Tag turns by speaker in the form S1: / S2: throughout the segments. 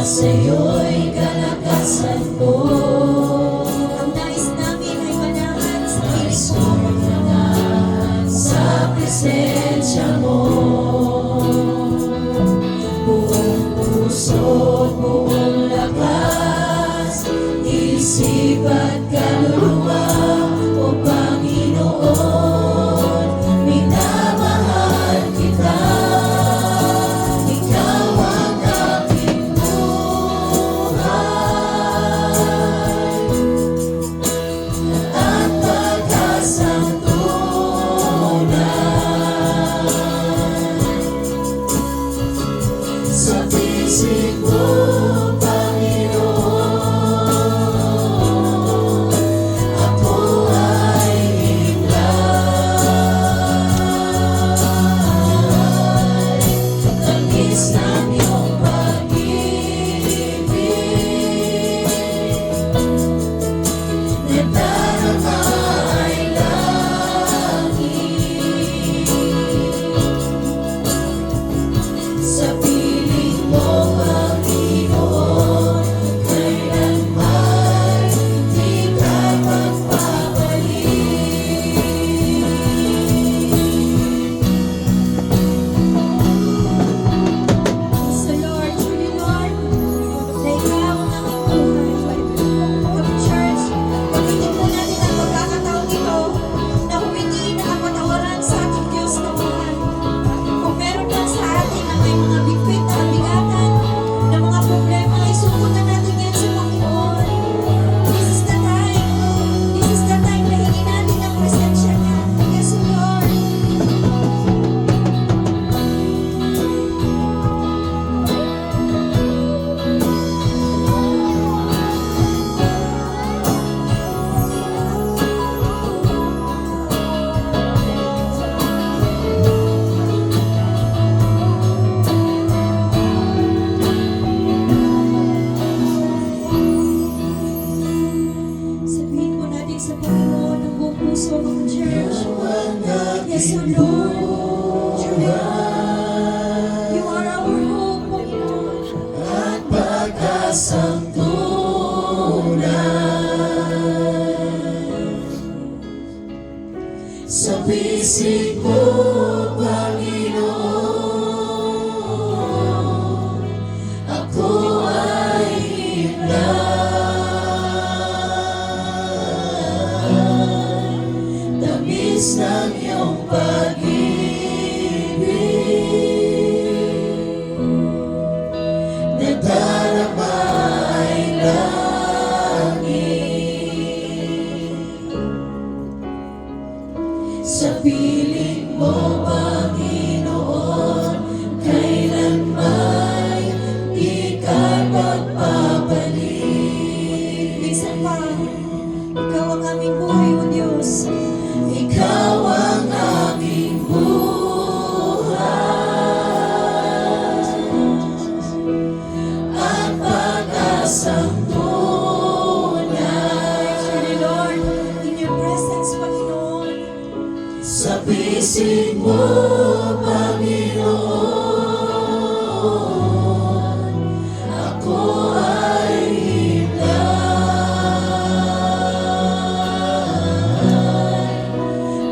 S1: sa'yo'y kalakasan ko. Ang nais namin ay manahan sa piling mo. Manahan sa presensya mo. Buong puso't buong lakas, isip at kaluluwa, o Panginoon, minamahal kita. Ikaw ang aking buhay at pag-asang tunay. Sa pisig mo, Panginoon, ako ay himlay. Tamis ng iyong pag-ibig, nadarama ay langit. Sa piling mo, Panginoon, kailanman di ka magpapalik. So Lord, truly Lord, na ikaw ang aming buhay. Kami church, gamitin po natin ang pagkakataon ito na humingi na kapatawaran sa ating Diyos na buhay. Kung meron man sa atin na may mga bigwit na kabigatan, na mga problema, ay sukutan natin yan sa Panginoon. This is the time. This is the time na hingin natin ang presensya niya. Yes, Lord. Sabihin po natin sa Panginoon ng buong puso ng church. Yes, O Lord. Truly, you are our hope, Panginoon.
S2: at pag-asang tunay. Sa pisig mo, Panginoon, ako ay himlay. Tamis ng iyong pag-ibig, nadarama ay langit. Sa piling mo, Panginoon, kailanman di ka magpapalik.
S1: Minsan pa, ikaw ang aming buhay, O Diyos.
S2: Ikaw ang aking buhay at pag-asang tunay.
S1: Truly, Lord, in your presence, Panginoon.
S2: Sa pisig mo, Panginoon, ako ay himlay.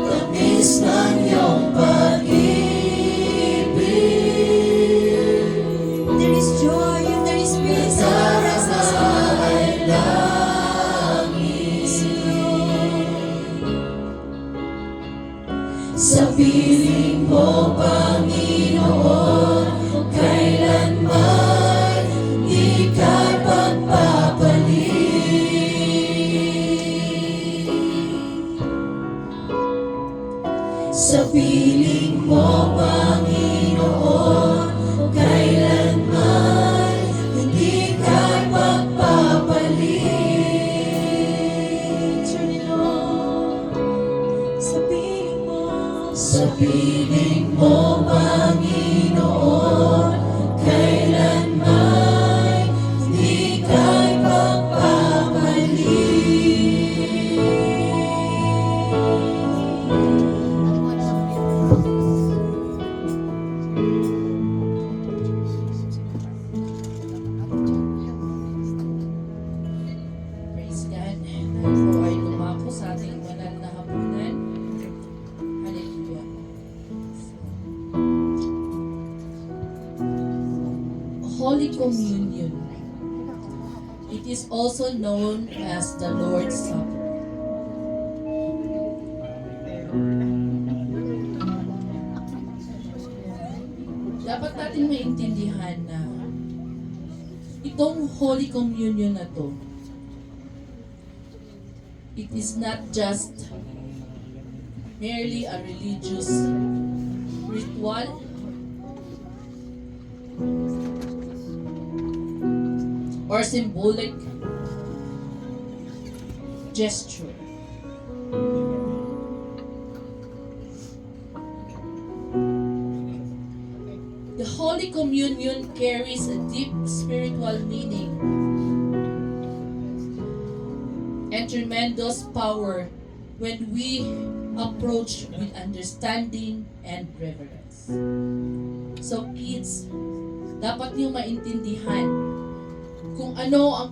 S2: Tamis ng iyong pag-ibig,
S1: There is joy and there is peace in your presence,
S2: nadarama ay
S1: Lord.
S2: langit. Sa piling mo, Panginoon, kailanman di ka magpapalik. Sa piling mo, Panginoon, kailanman hindi ka magpapalik.
S1: Truly, Lord, sa piling mo.
S2: Sa piling mo,
S3: Holy Communion. It is also known as the Lord's Supper. Dapat natin maintindihan na itong Holy Communion na to, it is not just merely a religious ritual or symbolic gesture. The Holy Communion carries a deep spiritual meaning and tremendous power when we approach with understanding and reverence. So kids, dapat niyo maintindihan kung ano ang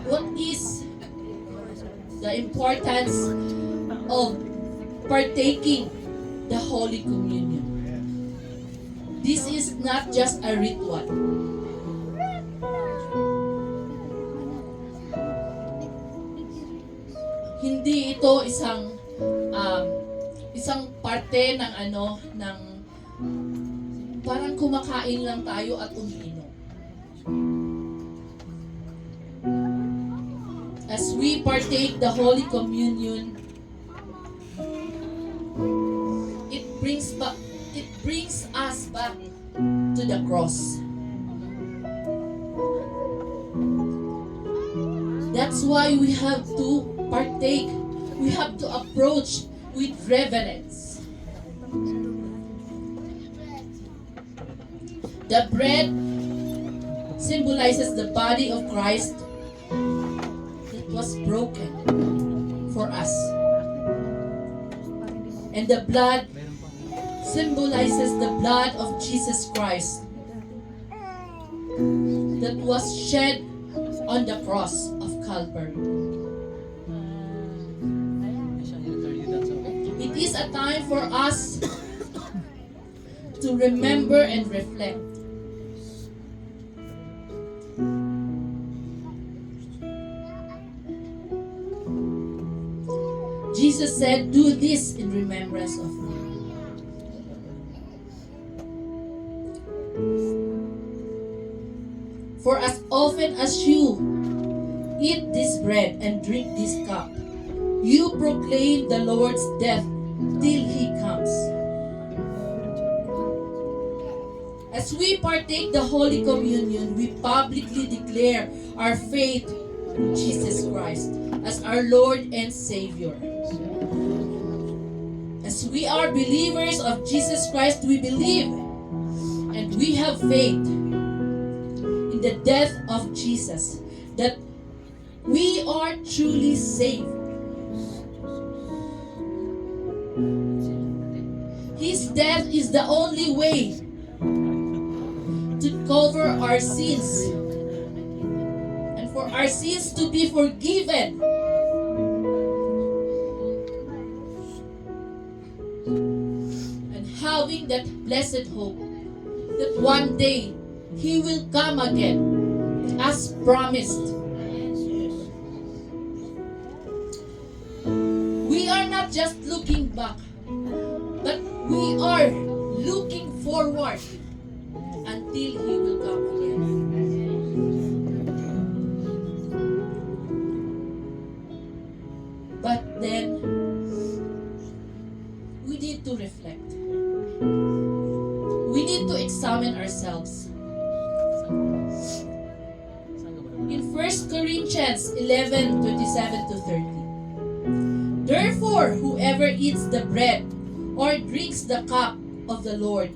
S3: what is the importance of partaking the Holy Communion. This is not just a ritual. Hindi ito isang parte ng parang kumakain lang tayo at umiinom. As we partake the Holy Communion, it brings us back to the cross. That's why we have to partake. We have to approach with reverence. The bread symbolizes the body of Christ that was broken for us. And the blood symbolizes the blood of Jesus Christ that was shed on the cross of Calvary. It is a time for us to remember and reflect. Jesus said, "Do this in remembrance of me." For as often as you eat this bread and drink this cup, you proclaim the Lord's death till He comes. As we partake the Holy Communion, we publicly declare our faith in Jesus Christ as our Lord and Savior. As we are believers of Jesus Christ, we believe and we have faith in the death of Jesus, that we are truly saved. His death is the only way to cover our sins and for our sins to be forgiven. And having that blessed hope that one day He will come again as promised. We are not just looking back, but we are looking forward until He will come again. But then, we need to reflect. We need to examine ourselves. In 1 Corinthians 11:27 to 30. Therefore, whoever eats the bread or drinks the cup of the Lord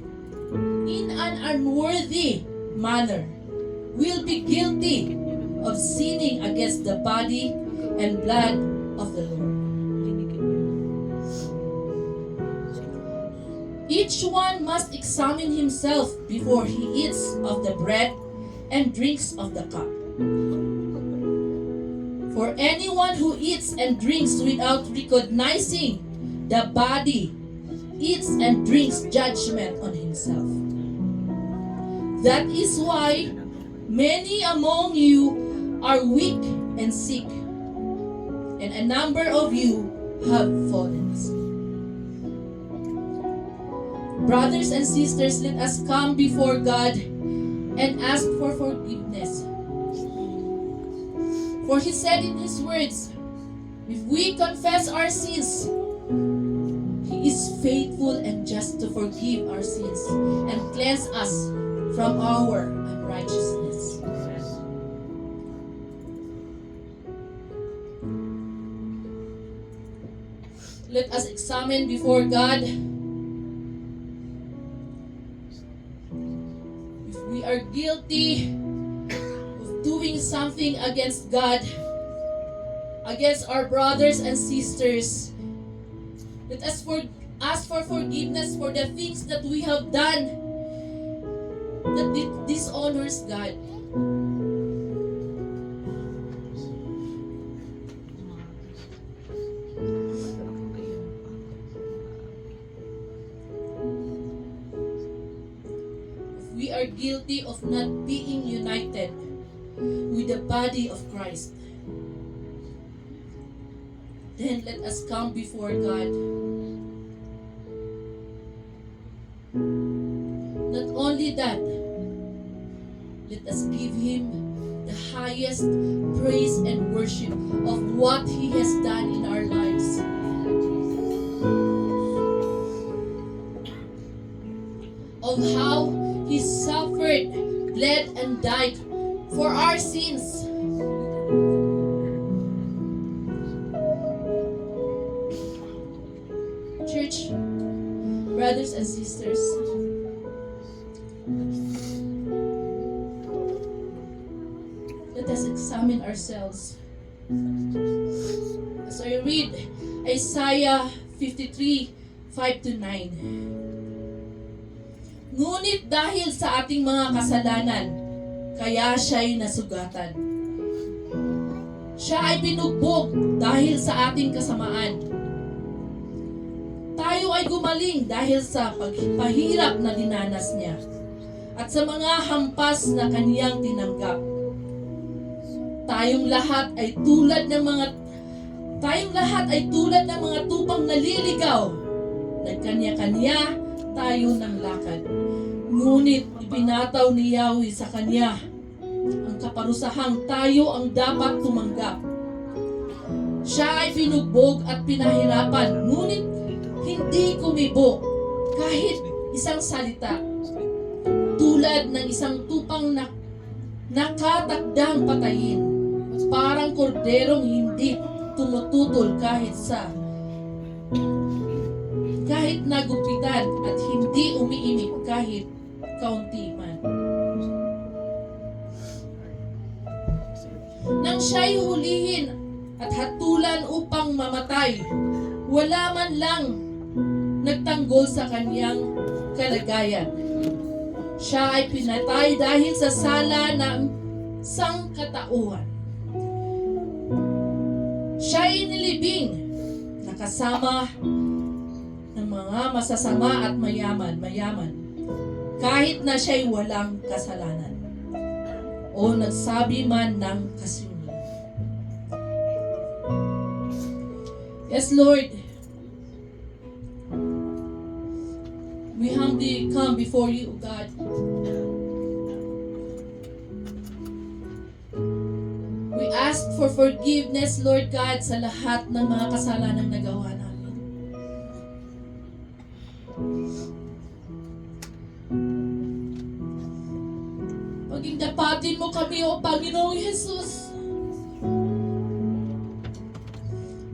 S3: in an unworthy manner will be guilty of sinning against the body and blood of the Lord. Each one must examine himself before he eats of the bread and drinks of the cup. For anyone who eats and drinks without recognizing the body eats and drinks judgment on himself. That is why many among you are weak and sick, and a number of you have fallen asleep. Brothers and sisters, let us come before God and ask for forgiveness. For He said in His words, if we confess our sins, He is faithful and just to forgive our sins and cleanse us from our unrighteousness. Let us examine before God if we are guilty of doing something against God, against our brothers and sisters. Let us ask for forgiveness for the things that we have done that dishonors God. If we are guilty of not being united with the body of Christ, then let us come before God. Not only that, let us give Him the highest praise and worship of what He has done in our lives. Of how He suffered, bled, and died for our sins. Church, brothers and sisters, let us examine ourselves. As I read Isaiah 53, 5-9. Ngunit dahil sa ating mga kasalanan, kaya siya'y nasugatan. Siya ay binugbog dahil sa ating kasamaan. Tayo ay gumaling dahil sa pagpahirap na dinanas niya at sa mga hampas na kaniyang tinanggap. Tayong lahat ay tulad ng mga tupang naliligaw. Nagkanya-kanya tayo ng lakad. Ngunit ipinataw ni Yahweh sa kanya ang kaparusahang tayo ang dapat tumanggap. Siya ay binugbog at pinahirapan, ngunit hindi kumibo kahit isang salita. Tulad ng isang tupang nakatakdang patayin, parang korderong hindi tumututol kahit nagupitan at hindi umiimik kahit kaunti man. Nang siya'y hulihin at hatulan upang mamatay, wala man lang nagtanggol sa kanyang kalagayan. Siya ay pinatay dahil sa sala ng sangkatauhan. Siya ay nilibing na kasama ng mga masasama at mayaman, kahit na siya'y walang kasalanan o nagsabi man ng kasinungalingan. Yes, Lord, we humbly come before you, God. We ask for forgiveness, Lord God, sa lahat ng mga kasalanang nagawa namin. Maging dapatin mo kami, O Panginoong Jesus.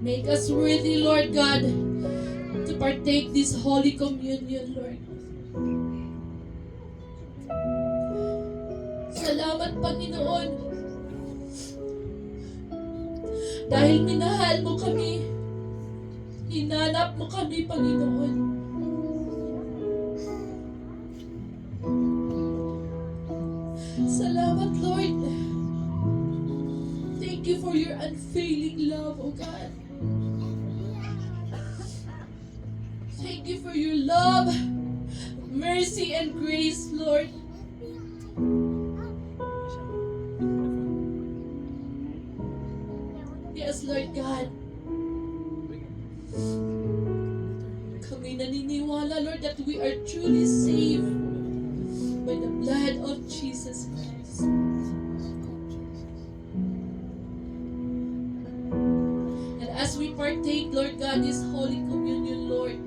S3: Make us worthy, Lord God, to partake this Holy Communion, Lord. Salamat, Panginoon, dahil minahal mo kami, hinanap mo kami, Panginoon. Salamat, Lord. Thank you for your unfailing love, O God. Thank you for your love, mercy, and grace, Lord. that we are truly saved by the blood of Jesus Christ. And as we partake, Lord God, this Holy Communion, Lord,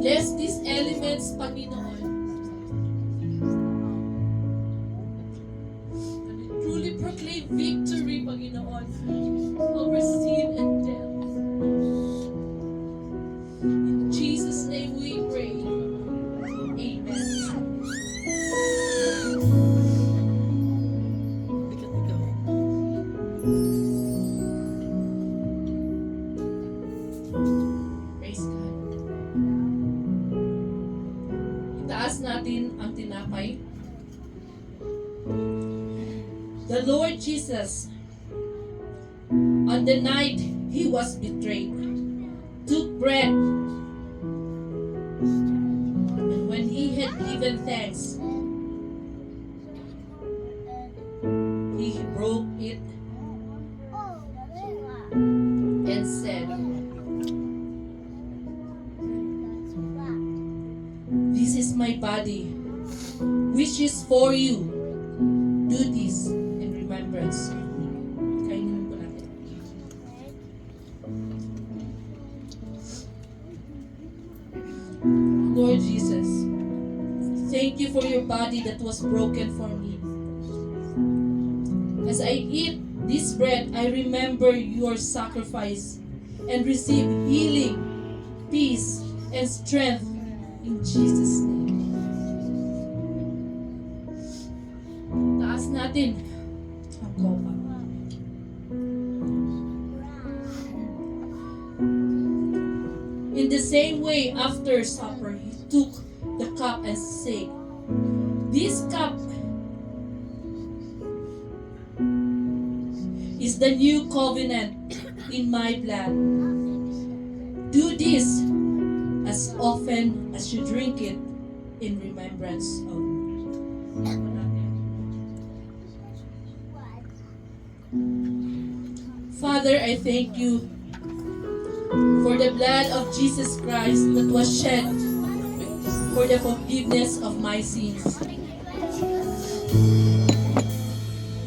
S3: bless these elements, Panginoon. And we truly proclaim victory, Panginoon, over sin and death. In Jesus' name we pray. Amen. Praise God. Itaas natin ang tinapay. The Lord Jesus, on the night He was betrayed, took bread, and when He had given thanks, He broke it and said, "This is my body, which is for you. Do this in remembrance." Kainin po natin. Lord Jesus, thank you for your body that was broken for me. As I eat this bread, I remember your sacrifice and receive healing, peace, and strength in Jesus' name. Taas natin ang kopa. In the same way, after supper, he took the cup and said, "This cup is the new covenant in my blood. Do this as often as you drink it in remembrance of me." Father, I thank you for the blood of Jesus Christ that was shed for the forgiveness of my sins.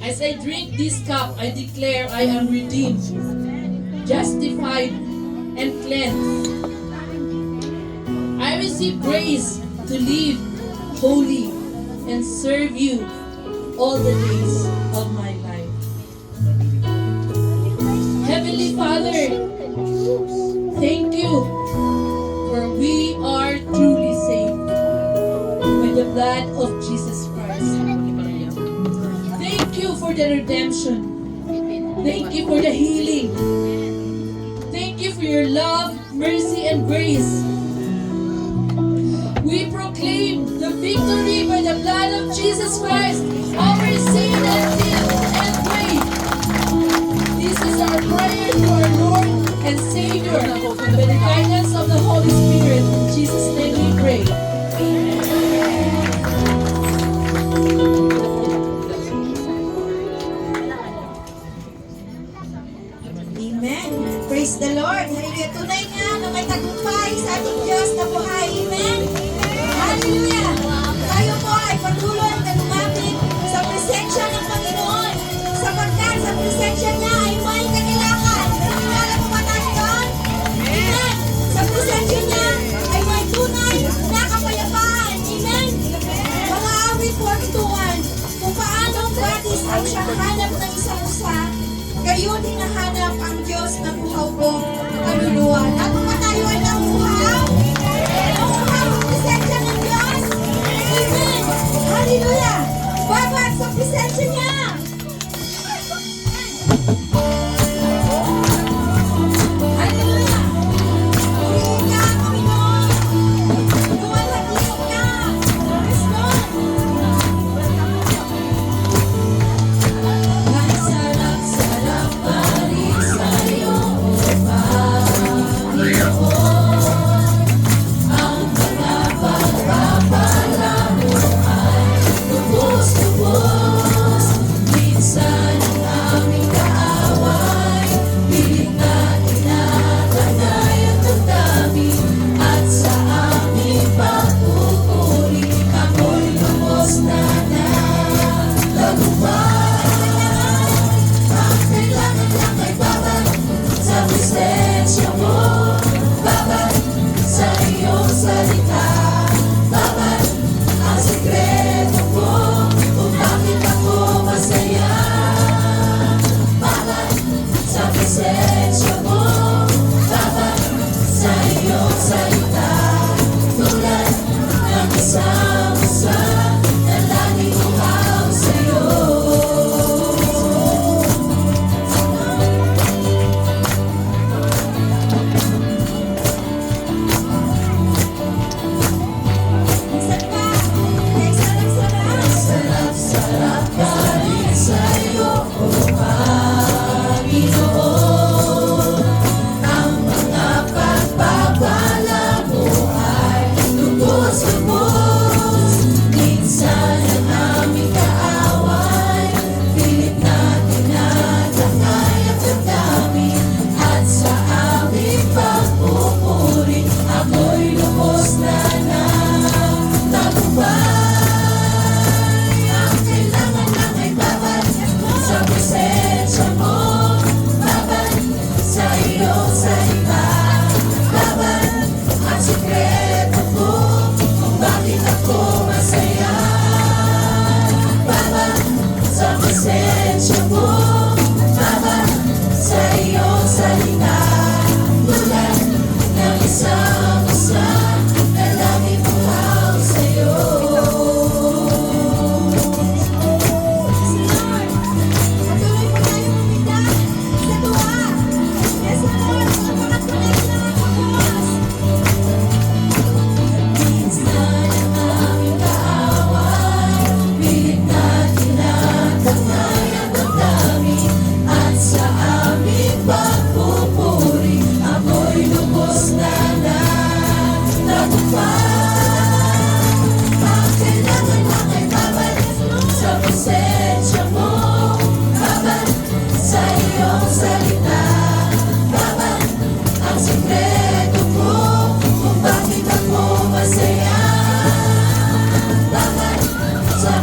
S3: As I drink this cup, I declare I am redeemed, justified, and cleansed. I receive grace to live holy and serve you all the days of my life. Heavenly Father, thank you for we are truly saved by the blood of Jesus Christ. Thank you for the redemption. Thank you for the healing. Thank you for your love, mercy, and grace. We proclaim the victory by the blood of Jesus Christ over sin and guilt and grave. This is our prayer to our Lord and Savior by the guidance of the Holy Spirit. In Jesus' name we pray.
S1: Amen. Praise the Lord. Hallelujah. Tunay nga na may tagumpay sa ating Diyos na buhay. Amen. Hallelujah. Tayo po ay patuloy na lumapit sa presensya ng Panginoon. Sapagkat sa presensya niya ay may kanilangan. Naniniwala po ba tayo doon? Amen. Sa presensya niya ay may tunay na kapayapaan. Amen. Mga awit 42:1. Kung paano gratis ang siyang hanap ng isang usa, gayon hinahanap ang Diyos ng uhaw-uhaw kaluluwa. Lahat ba tayo ay nauuhaw? Nauuhaw ang presensya ng Diyos? Amen! Hallelujah! Babag sa presensya niya! Hallelujah! Purihin ka, Panginoon! Luwalhag-lihok ka! Yes, Lord! Ang sarap-sarap pa rin sa'yo, Panginoon.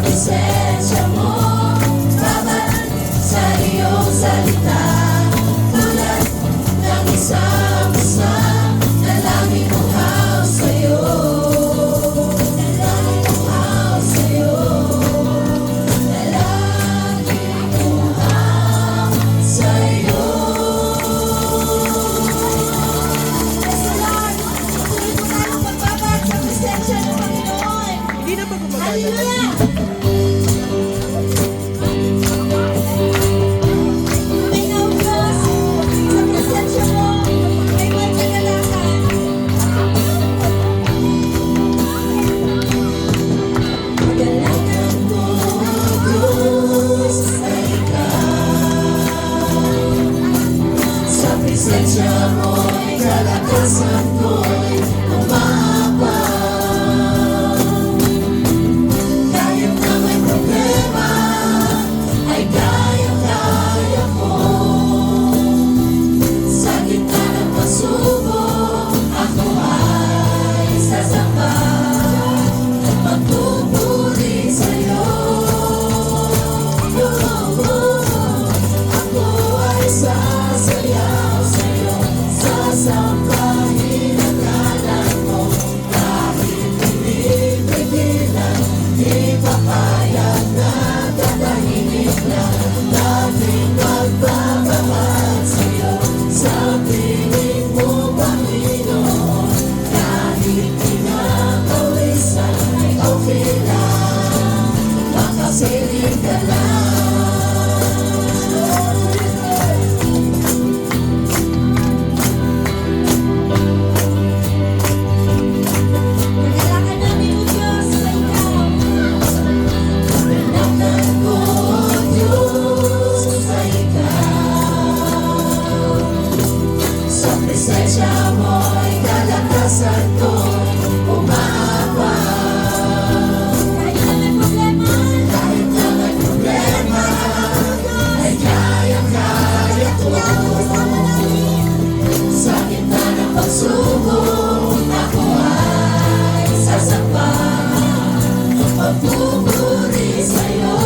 S2: presensya mo, babalik sa iyong salita. Tulad ng isang usap, dalangin uhaw sa'yo. Dalangin uhaw sa'yo. Dalangin uhaw sa'yo.
S1: Praise the Lord! Tuloy po tayong pagbabad sa presensya ng Panginoon.
S4: Hindi na ba gumagana?
S1: Hallelujah! Tumingaw Diyos, sa presensya mo, ay may kagalakan.
S2: Kagalakan ko, Diyos, ay ikaw. Sa presensya mo'y kalakasan ko'y umabang. Kahit na may problema, ay kayang-kaya ko. Sa gitna ng pagsubok, ako ay sasamba. Magpupuri sa'yo. Ako ay sasayaw sa'yo. Sasambahin ang ngalan mo. Kahit hindi pigilan, di papayag na tatahimik lang. Laging magpapahal sa'yo. Sa piling mo, Panginoon. Kahit pinakawisan ay okay lang. Makapiling ka lang.
S1: Kagalakan namin o Diyos sa Ikaw.
S2: Kagalakan ko, Diyos, sa ikaw. Sa presensya mo'y kalakasan ko'y umaabang.
S1: Kahit na may problema,
S2: Kahit na may problema, ay kayang-kaya ko.
S1: kasama namin.
S2: Sa gitna ng pagsubok, ako ay sasamba. Magpupuri sa'yo.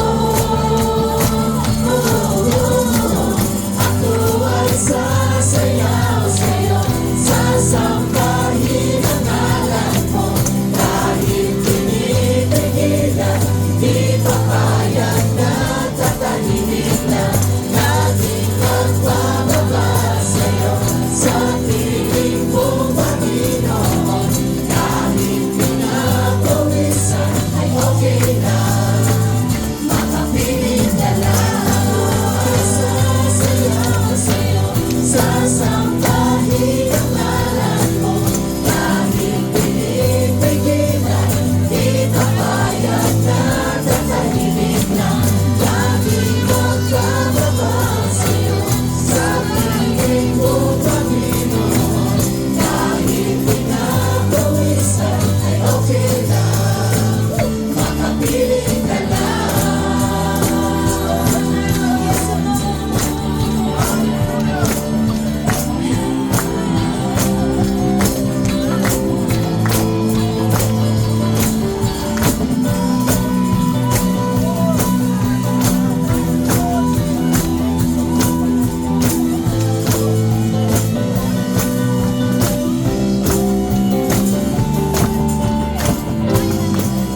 S2: Ako ay sasayaw sa'yo. Sasambahin ang ngalan mo. Kahit pinipigilan, di papayag na tatahimik lang. Laging magbababa sa'yo. Sa piling mo, Panginoon. Kahit pinapawisan, ay okay lang. Makapiling ka lang. Ako ay sasayaw sa'yo. Sasambahin ang ngalan mo. Kahit pinipigilan, di papayag na tatahimik lang. Laging magbababa sa'yo. Sa piling mo, Panginoon. Kahit pinapawisan, ay okay lang. Makapiling ka lang.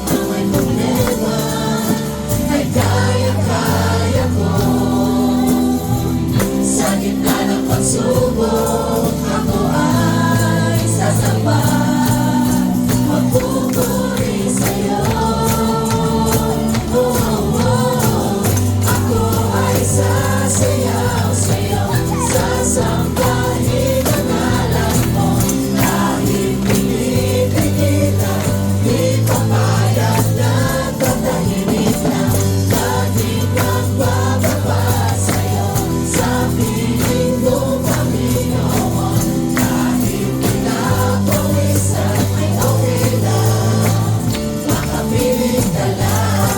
S2: Ang may problema, ay kaya-kaya ko. Sa gitna ng pagsubok, ako ay sasamba. Magpupuri sa'yo. Ako ay sasayaw sa'yo. Sasambahin ang ngalan mo. Kahit pinipigilan, di papayag na tatahimik lang. Laging magbababa sa'yo. Sa piling mo, Panginoon. Kahit pinapawisan, ay okay lang. Makapiling ka lang.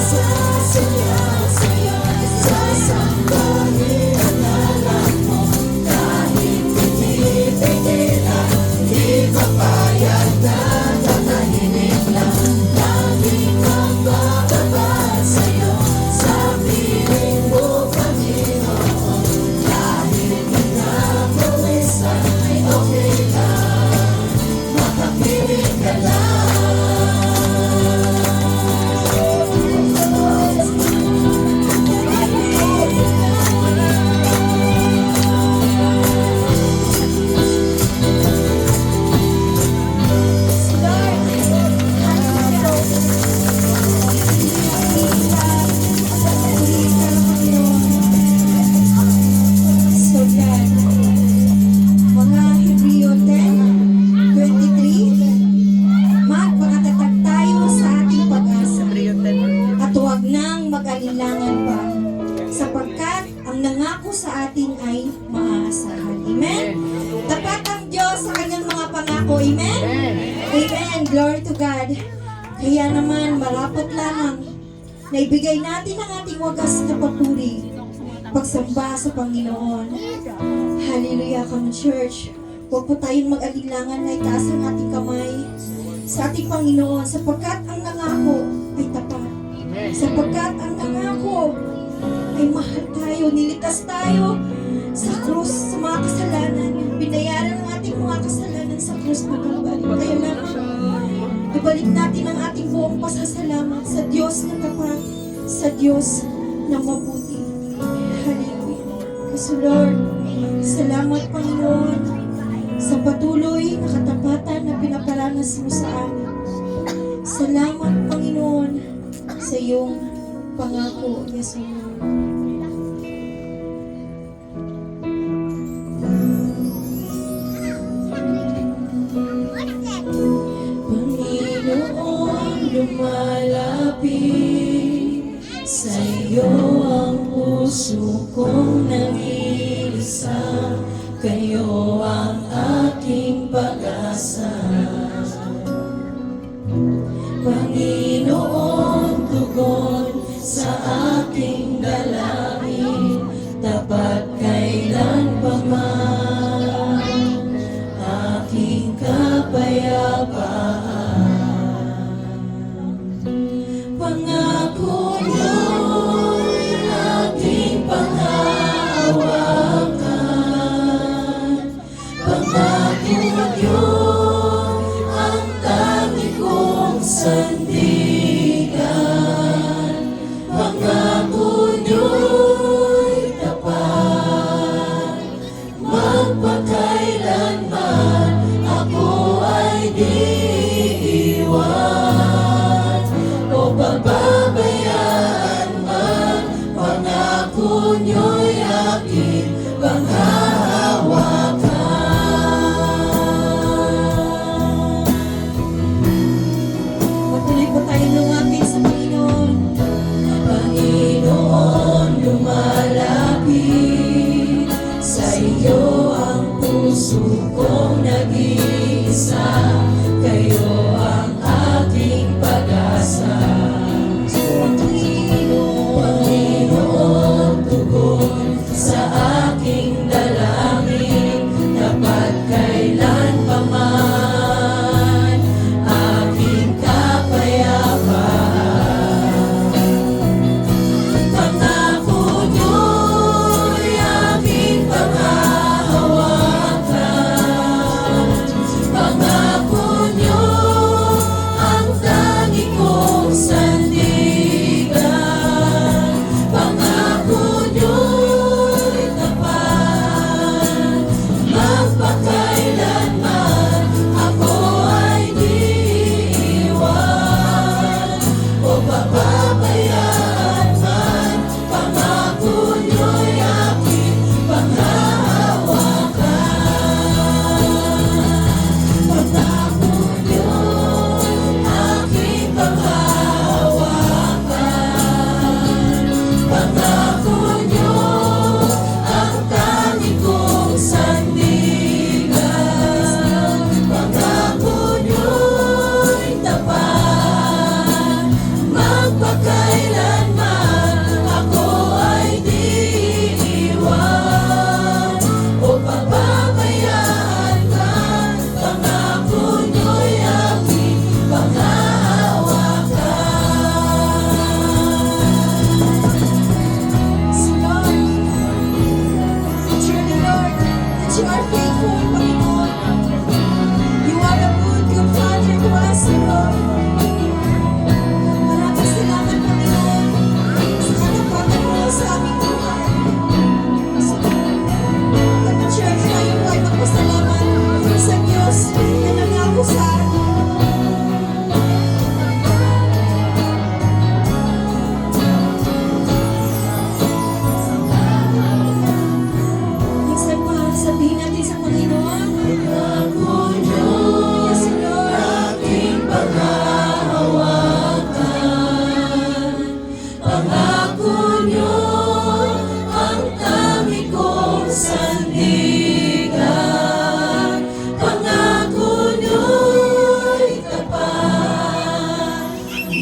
S2: Sasayaw sa'yo. Sasambahin ang ngalan mo. Kahit pinipigilan, di papayag na tatahimik lang. Laging magbababa
S1: pangangailangan pa, sapagkat ang nangako sa atin ay maaasahan. Amen? Tapat ang Diyos sa kanyang mga pangako. Amen? Amen. Glory to God. Kaya naman, marapat lamang na ibigay natin ang ating wagas na papuri, pagsamba sa Panginoon. Hallelujah, come church. Huwag po tayong mag-alinlangan na itaas ang ating kamay sa ating Panginoon, sapagkat ang nangako ay tapat. Sapagkat ang nangako ay mahal tayo, niligtas tayo sa krus, sa mga kasalanan. Binayaran ang ating mga kasalanan sa krus na Kalbaryo. Kaya naman, ibalik natin ang ating buong pasasalamat sa Diyos na tapat, sa Diyos na mabuti. Hallelujah. Kasi Lord, salamat Panginoon sa patuloy na katapatan na pinaparanas mo sa amin. Salamat Panginoon sa iyong pangako, Yesu.
S2: Panginoon, lumalapit sa iyo ang puso kong nag-iisa. Kayo ang aking pag-asa. Panginoon, tugon sa aking dalangin, tapat kailan pa man aking kapayapaan. Pangako niyo'y aking panghahawakan. Pangako niyo ang tangi kong sandigan. Pangako niyo'y tapat, magpakailanman ako ay di iwan o pababayaan man. Pangako niyo'y aking panghahawakan.
S1: Patuloy po tayong lumapit sa Panginoon.
S2: Panginoon, lumalapit sa iyo ang puso kong nag-iisa. Kayo ang aking pag-asa. Panginoon, tugon sa aking dalangin, tapat kailan pa man aking kapayapaan. Pangako niyo'y aking panghahawakan. Pangako niyo ang tangi kong sandigan. Pangako niyo'y tapat, magpakailanman ako ay di iwan o pababayaan man. Pangako niyo'y aking panghahawakan. Pangako niyo'y aking panghahawakan. Pangako niyo ang tangi kong sandigan. Pangako niyo'y tapat, magpakailanman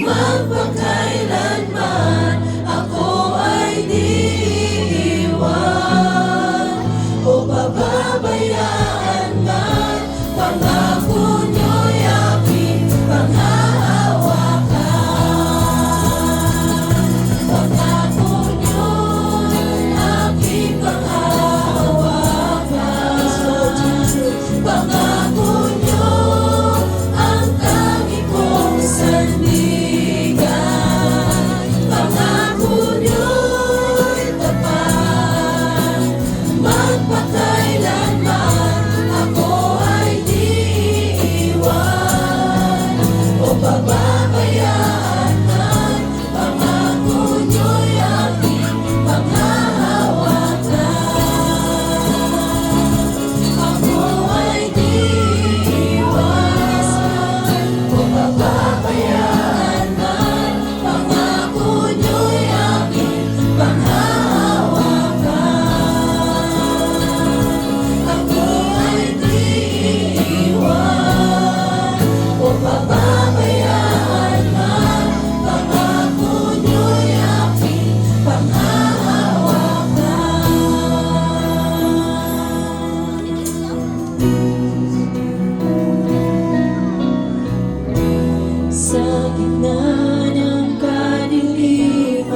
S2: magpakailanman ako ay di iiwan o pababayaan man. Pangako niyo'y aking panghahawakan. Pangako niyo'y aking panghahawakan. Pangako niyo ang tangi kong sandigan. Pangako niyo'y tapat, magpakailanman ako ay di iiwan o pababayaan man. Pangako niyo'y aking panghahawakan. Ako ay di iiwan o pababayaan man. Pangako niyo'y aking panghahawakan. Ako ay di iiwan o pababayaan man. Pangako niyo'y aking panghahawakan. Sa gitna ng kadiliman,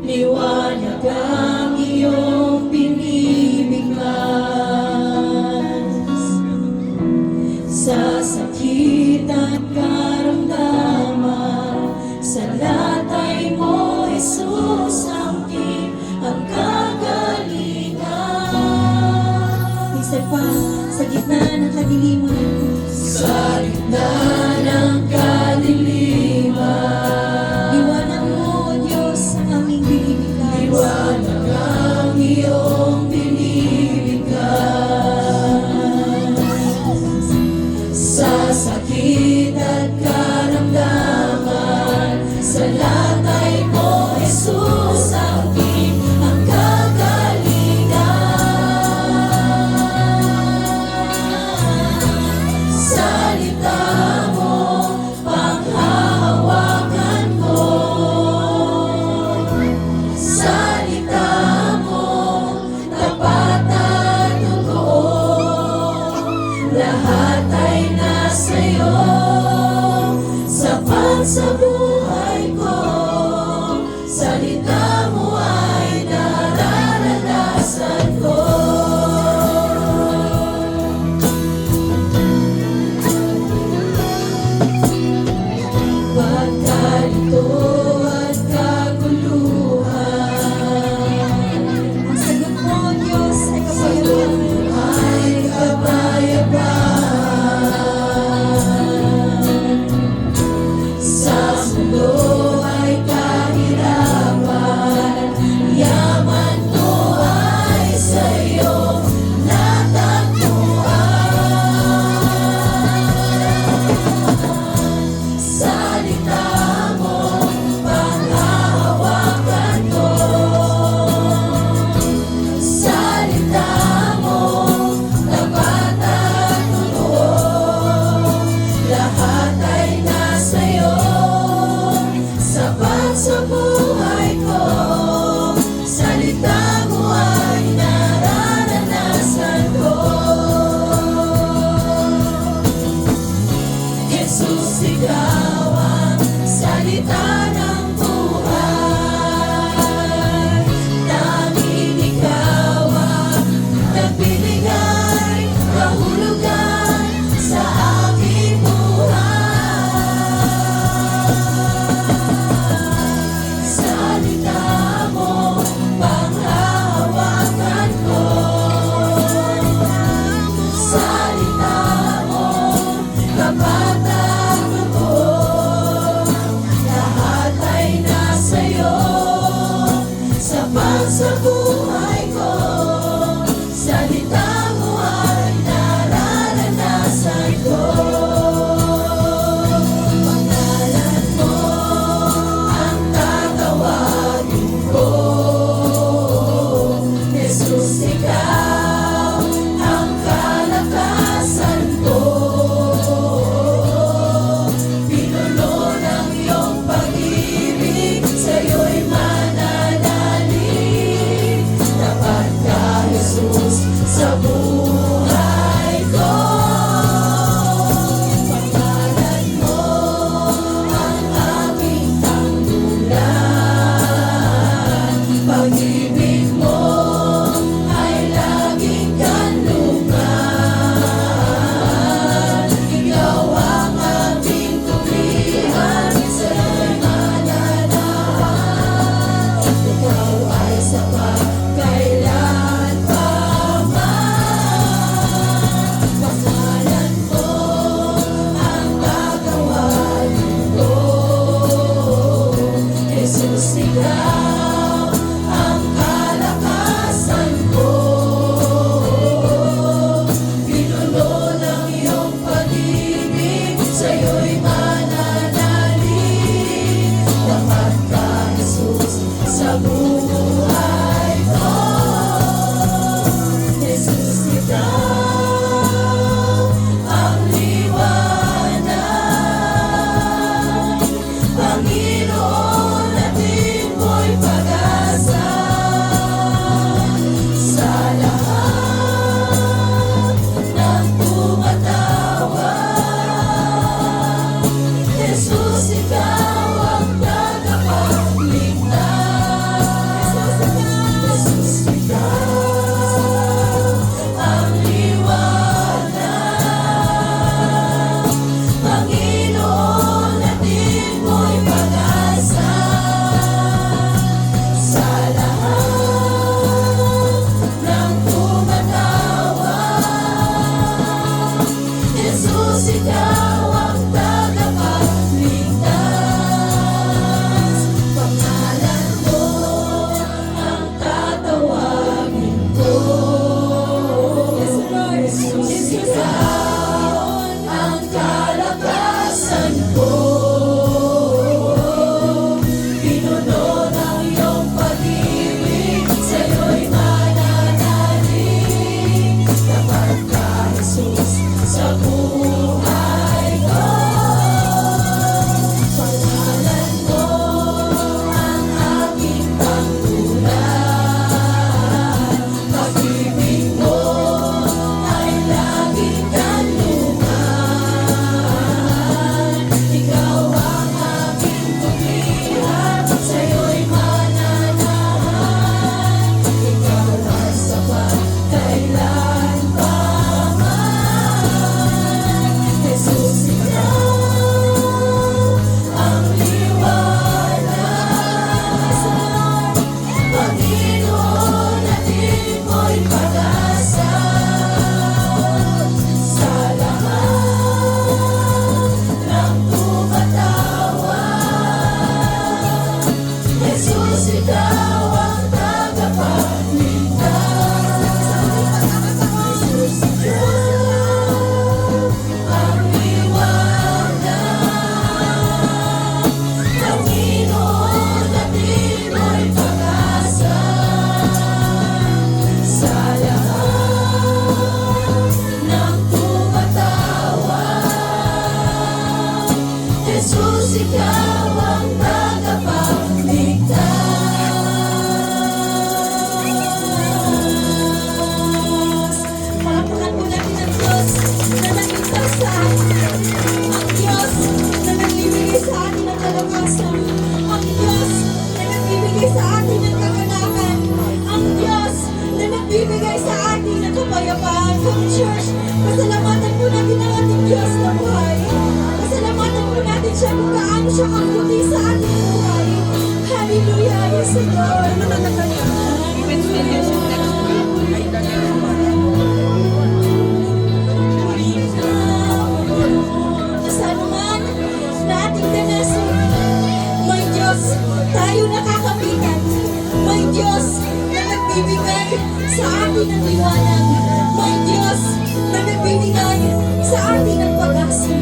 S2: liwanag ang iyong binibigkas. Sa sakit at karamdaman, sa latay mo, Jesus, ang kagalingan.
S1: Isa pa, sa gitna ng kadiliman,
S2: Sa gitna ng kadiliman,
S1: liwanag mo, Diyos, ang aming binibigkas.
S2: liwanag ang iyong binibigkas. Sa sakit at karamdaman, sa latay mo, Jesus, ang kagalingan. Salita mo, panghahawakan ko. Salita mo, tapat at totoo. Lahat ay nasa'yo, sapat sa buhay ko. Salita mo ay nararanasan ko. Pagkalito at kaguluhan,
S1: Ang sagot mo, Diyos, ay kapayapaan.
S2: ay kapayapaan. Sa mundo ay kahirapan, yaman ko ay sa'yo natagpuan. Salita mo, panghahawakan ko. Salita mo, tapat at totoo. Lahat ay nasa'yo, sapat sa buhay ko. Salita mo ay nararanasan ko. Jesus, ikaw ang salita ng buhay. Tanging ikaw ang nagbibigay kahulugan sa aking buhay. Salita mo, panghahawakan ko. Salita mo, tapat at totoo. Lahat sa'yo'y mananalig. Tapat ka, Jesus, sa buhay ko. Jesus, ikaw ang liwanag. Panginoon, natin mo'y pag-asa. Sa lahat ng tumatawag, Jesus, ikaw ang tagapagligtas. Jesus, ikaw ang liwanag. Panginoon, natin mo'y pag-asa. Sa lahat ng tumatawag, Jesus, ikaw ang tagapagligtas. Pangalan mo ang tatawagin ko. Jesus, ikaw ang kalakasan ko. Pinuno ng iyong pag-ibig, sa'yo'y mananalig. Tapat ka, Jesus, sa buhay ko. Pangalan mo ang aking panggulat. Pag-ibig mo ay laging kanlungan. Ikaw ang aking tuglihan, sa'yo'y mananahan. Ikaw ang sapat, kailan pa man. Jesus, ikaw ang liwanag. Panginoon, natin mo'y pag-asa. Sa lahat ng tumatawag, Jesus, ikaw ang tagapagligtas. Jesus, ikaw ang liwanag. Panginoon, natin mo'y pag-asa. Sa lahat ng tumatawag, Jesus, ikaw ang tagapagligtas.
S1: Palakpakan po natin ang Diyos na nagligtas sa atin. Ang Diyos na nagbibigay sa atin ng kalakasan. Ang Diyos na nagbibigay sa atin ng kaganapan. Ang Diyos na nagbibigay sa atin ng kapayapaan. Come church, pasalamatan po natin ang ating Diyos na buhay. Pasalamatan po natin siya kung gaano siya kabuti sa ating buhay. Hallelujah, yes Lord. Saan man na ating danasin, may Diyos tayo nakakapitan. May Diyos na nagbibigay sa atin ng liwanag. May Diyos na nagbibigay sa atin ng pag-asa.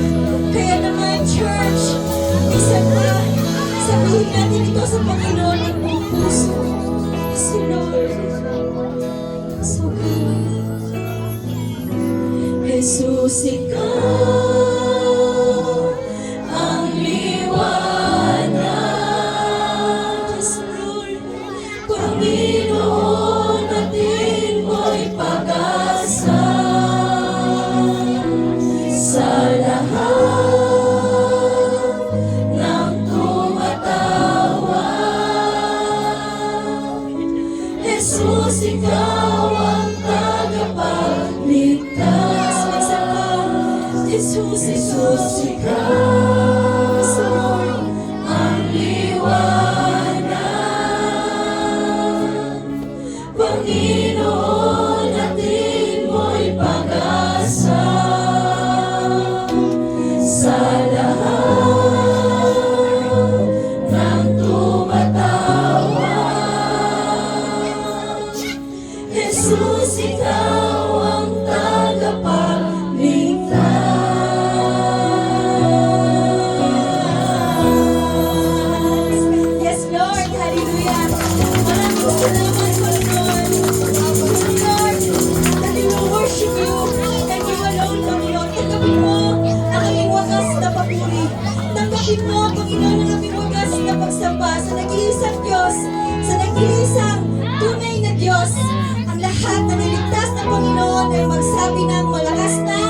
S1: Kaya naman, church, isa na, sabihin natin ito sa Panginoon ng buong puso. Si Lord, so good. Jesus, ikaw ang liwanag. Yes, Lord. Panginoon, natin mo'y pag-asa. Sa lahat ng tumatawag, Jesus, ikaw ang tagapagligtas. Jesus, Jesus, ikaw ang liwanag. Panginoon, natin mo'y pag-asa. Sa lahat ng tumatawag, Jesus, ikaw ang tagapagligtas. papuri. Tanggapin mo, Panginoon, ang aming wagas na pagsamba sa nag-iisang Diyos, sa nag-iisang tunay na Diyos. Ang lahat na niligtas ng Panginoon ay magsabi ng malakas na